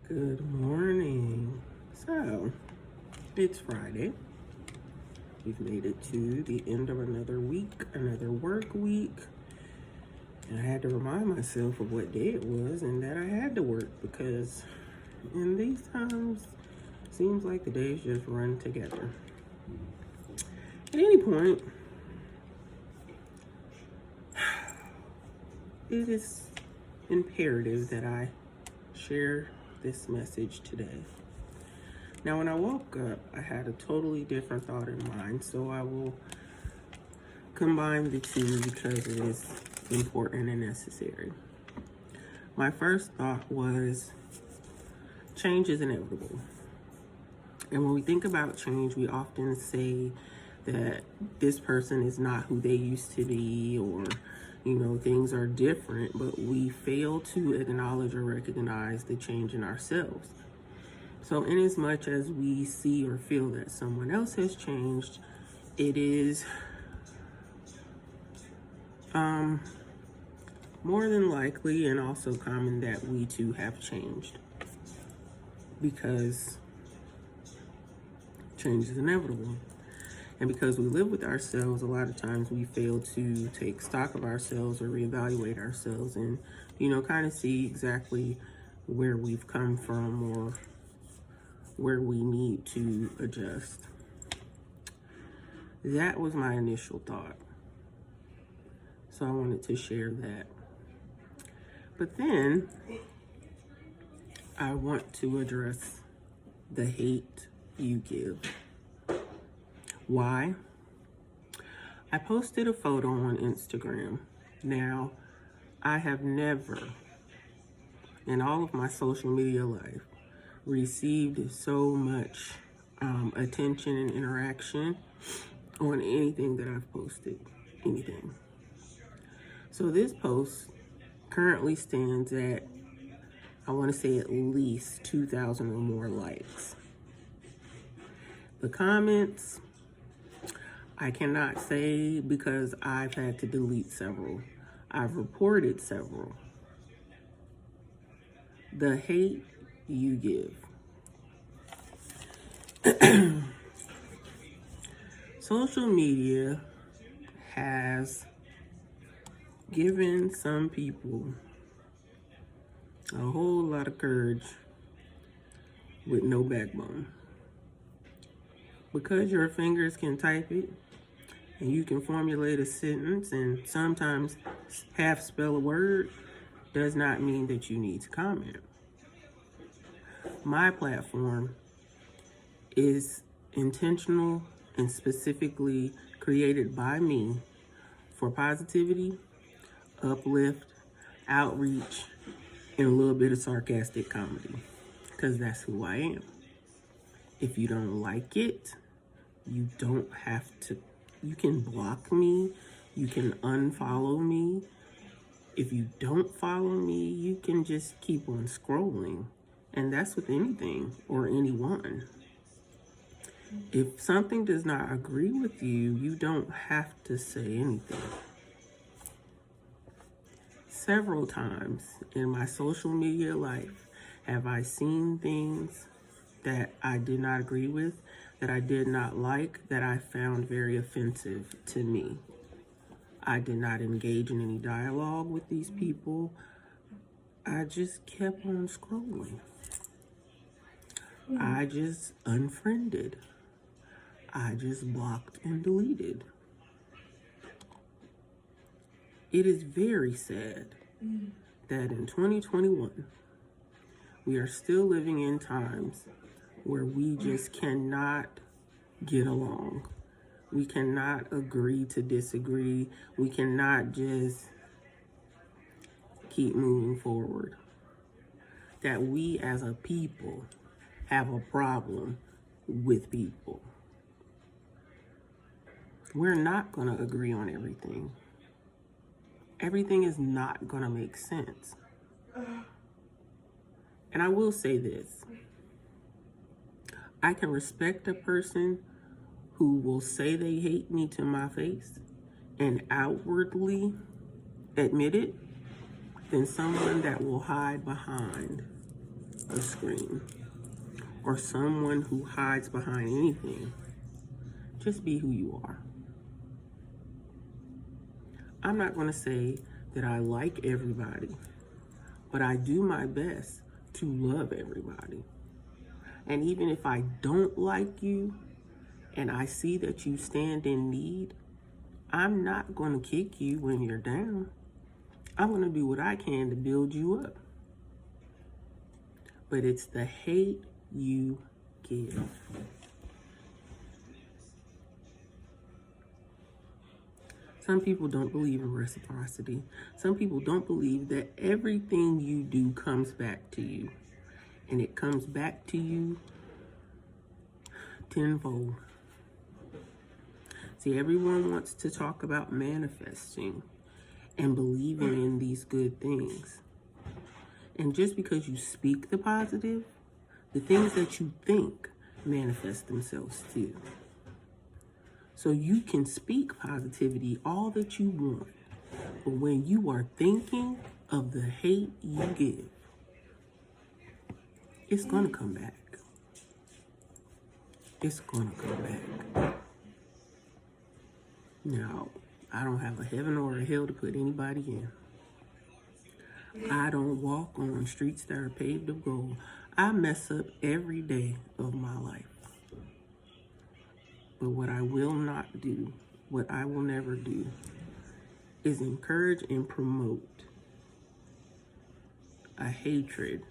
Good morning. So, it's Friday. We've made it to the end of another week, another work week. And I had to remind myself of what day it was and that I had to work because in these times, it seems like the days just run together. At any point, it is imperative that I share this message today. Now, when I woke up, I had a totally different thought in mind, so I will combine the two because it is important and necessary. My first thought was change is inevitable. And when we think about change, we often say that this person is not who they used to be, or things are different, but we fail to acknowledge or recognize the change in ourselves. So in as much as we see or feel that someone else has changed, it is more than likely and also common that we too have changed, because change is inevitable. And because we live with ourselves, a lot of times we fail to take stock of ourselves or reevaluate ourselves and, kind of see exactly where we've come from or where we need to adjust. That was my initial thought. So I wanted to share that. But then I want to address the hate you give. Why? I posted a photo on Instagram. Now, I have never, in all of my social media life, received so much attention and interaction on anything that I've posted, anything. So this post currently stands at, I want to say, at least 2,000 or more likes. The comments, I cannot say because I've had to delete several. I've reported several. The hate you give. Social media has given some people a whole lot of courage with no backbone. Because your fingers can type it, and you can formulate a sentence and sometimes half spell a word, does not mean that you need to comment. My platform is intentional and specifically created by me for positivity, uplift, outreach, and a little bit of sarcastic comedy, because that's who I am. If you don't like it, you don't have to. You can block me. You can unfollow me. If you don't follow me, you can just keep on scrolling. And that's with anything or anyone. If something does not agree with you, you don't have to say anything. Several times in my social media life have I seen things that I did not agree with, that I did not like, that I found very offensive to me. I did not engage in any dialogue with these people. I just kept on scrolling. I just unfriended. I just blocked and deleted. It is very sad that in 2021, we are still living in times where we just cannot get along. We cannot agree to disagree. We cannot just keep moving forward. That we as a people have a problem with people. We're not going to agree on everything. Everything is not going to make sense. And I will say this. I can respect a person who will say they hate me to my face and outwardly admit it than someone that will hide behind a screen or someone who hides behind anything. Just be who you are. I'm not going to say that I like everybody, but I do my best to love everybody. And even if I don't like you and I see that you stand in need, I'm not going to kick you when you're down. I'm going to do what I can to build you up. But it's the hate you give. Some people don't believe in reciprocity. Some people don't believe that everything you do comes back to you. And it comes back to you tenfold. See, everyone wants to talk about manifesting and believing in these good things. And just because you speak the positive, the things that you think manifest themselves too. So you can speak positivity all that you want, but when you are thinking of the hate you give, it's gonna come back. It's gonna come back. Now, I don't have a heaven or a hell to put anybody in. I don't walk on streets that are paved of gold. I mess up every day of my life. But what I will not do, what I will never do, is encourage and promote a hatred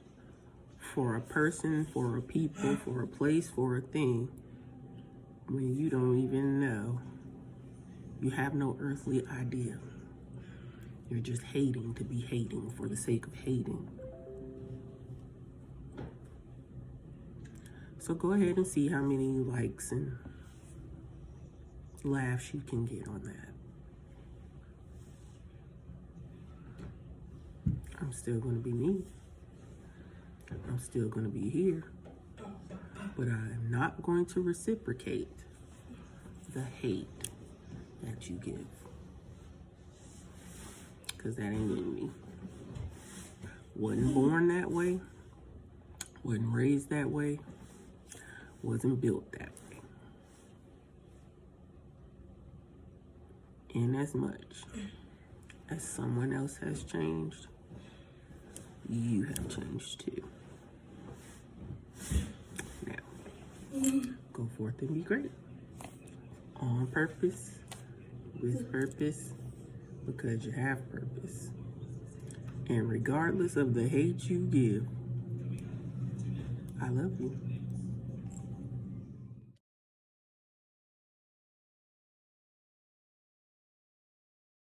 for a person, for a people, for a place, for a thing, when you don't even know. You have no earthly idea. You're just hating to be hating for the sake of hating. So go ahead and see how many likes and laughs you can get on that. I'm still going to be me. I'm still going to be here. But I'm not going to reciprocate the hate that you give. Because that ain't in me. Wasn't born that way. Wasn't raised that way. Wasn't built that way. In as much as someone else has changed, you have changed too. Now, go forth and be great. On purpose, with purpose, because you have purpose. And regardless of the hate you give, I love you.